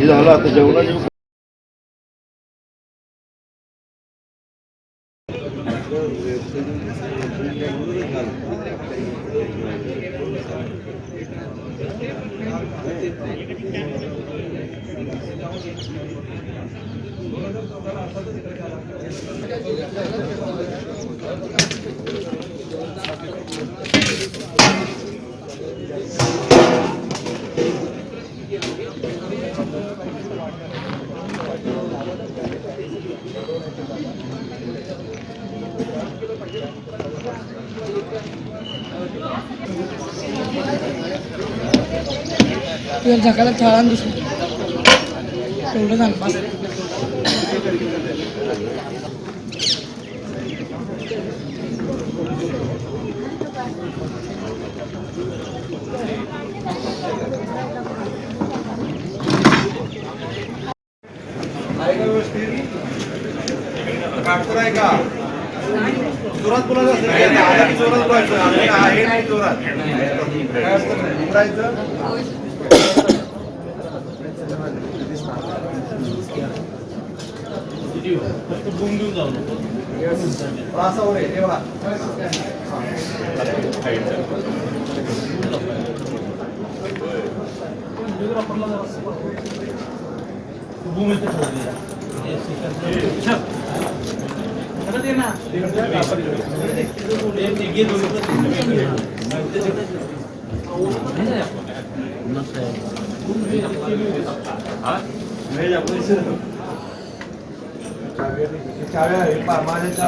झालं आता जेवणाची झाकाला छाळान दिसतो तेवढं झालं बस. काटकर आहे का जोरात बोलायचं असेल आला की जोरात बोलायचं आहे नाही जोरात काय असतं बोलायचं बूम देऊन जाऊ नको असं वर आहे एवढा बूम येते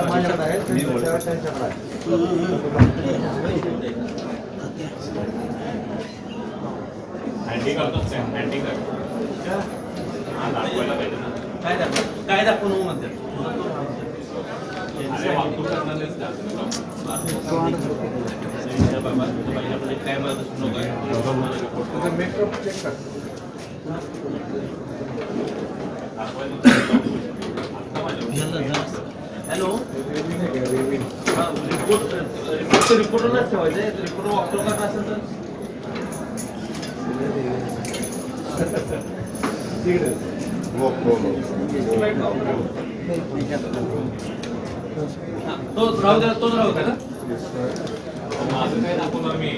माझ्याकडे आहेत त्यांच्याकडे काय दाखवून म्हणतात मेकअप चेक कर हॅलो रिपोर्टरलाच ठेवायचं रिपोर्टर वॉकअप करणार असेल तर तो राहू द्या तोच राहू द्या ना माझं काय दाखवणार मी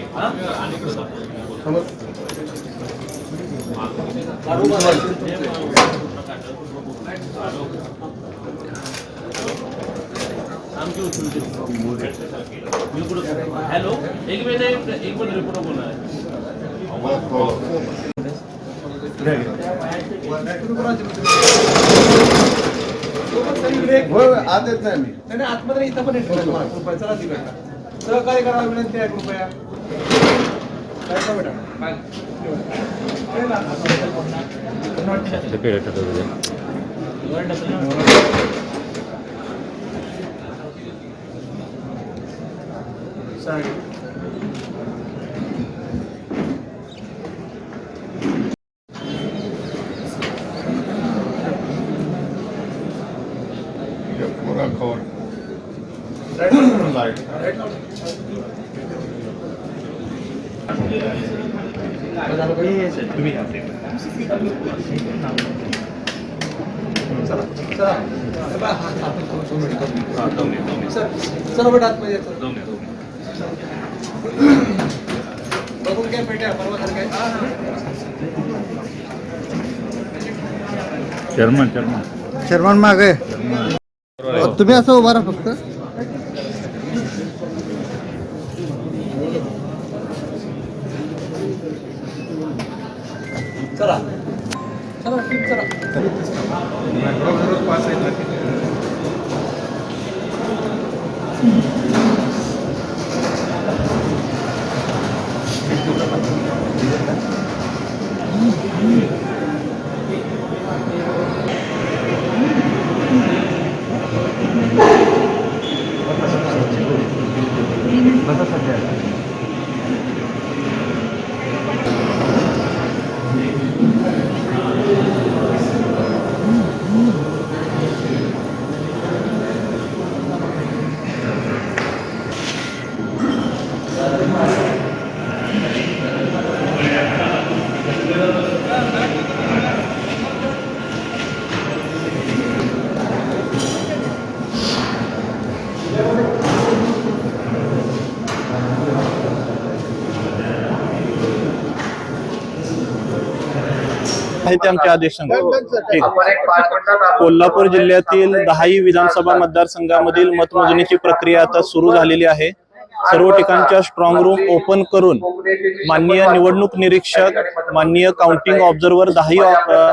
हॅलो एक मिनिट रिपोर्टर बोलणार आत येत नाही मी आतमध्ये इथं पण चला तिकडे सहकार्य करायला विनंती आहे कृपया पूरा कवर लाइट तुम्ही चला बेटा आतमध्ये बघून काय भेटा परवा काय शर्मन मागे तुम्ही असं उभा राहा फक्त चला चला चला आहे ते आमचे आदेश सांगतात. ठीक. कोल्हापूर जिल्ह्यातील 10 विधानसभा मतदारसंघामधील मतमोजणीची प्रक्रिया आता सुरू झालेली आहे. सर्व ठिकाणच्या स्ट्रॉंग रूम ओपन करून माननीय निवडणूक निरीक्षक, माननीय काउंटिंग ऑब्झर्व्हर 10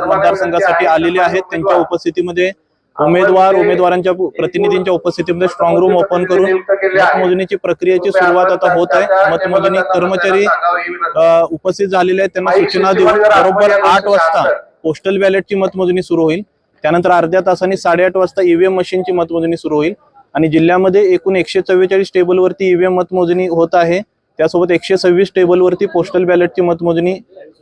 मतदारसंघासाठी आलेले आहेत. त्यांच्या उपस्थितीमध्ये उमेदवारांच्या प्रतिनिधींच्या उपस्थितीमध्ये स्ट्रॉंग रूम ओपन करून मतमोजणीची प्रक्रियेची सुरुवात आता होत आहे. मतमोजणी कर्मचारी उपस्थित झालेले आहेत. त्यांना सूचना देऊन बरोबर 8 वाजता पोस्टल बॅलेटची मतमोजणी सुरू होईल. त्यानंतर अर्ध्या तासांनी 8:30 वाजता ईव्हीएम मशीनची मतमोजणी सुरू होईल. आणि जिल्ह्यामध्ये एकूण 144 टेबलवरती ईव्हीएम मतमोजणी होत आहे. त्यासोबत 126 टेबलवरती पोस्टल बॅलेटची मतमोजणी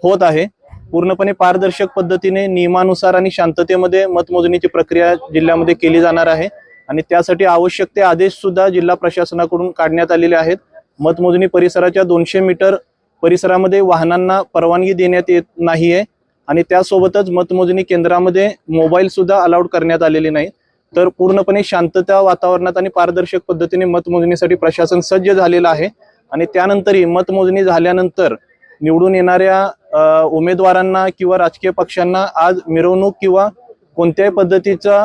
होत आहे. पूर्णपणे पारदर्शक पद्धतीने नियमानुसार आणि शांततेमध्ये मतमोजणीची प्रक्रिया जिल्ह्यामध्ये केली जाणार आहे. आणि त्यासाठी आवश्यक ते आदेश सुद्धा जिल्हा प्रशासनाकडून काढण्यात आलेले आहेत. मतमोजणी परिसराच्या 200 मीटर परिसरामध्ये वाहनांना परवानगी देण्यात येत नाहीये. आणि त्यासोबतच मतमोजणी केंद्रामध्ये मोबाईल सुद्धा अलाउड करण्यात आलेले नाही. तर पूर्णपणे शांतता वातावरणात आणि पारदर्शक पद्धतीने मतमोजणीसाठी प्रशासन सज्ज झालेलं आहे. आणि त्यानंतरही मतमोजणी झाल्यानंतर निवडून येणाऱ्या उमेदवारांना किंवा राजकीय पक्षांना आज मिरवणूक किंवा कोणत्याही पद्धतीचा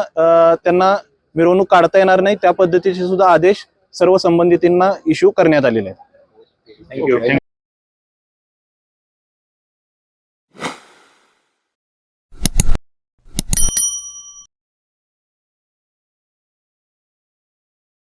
त्यांना मिरवणूक काढता येणार नाही. त्या पद्धतीचे सुद्धा आदेश सर्व संबंधितांना इश्यू करण्यात आलेले आहेत. थँक्यू.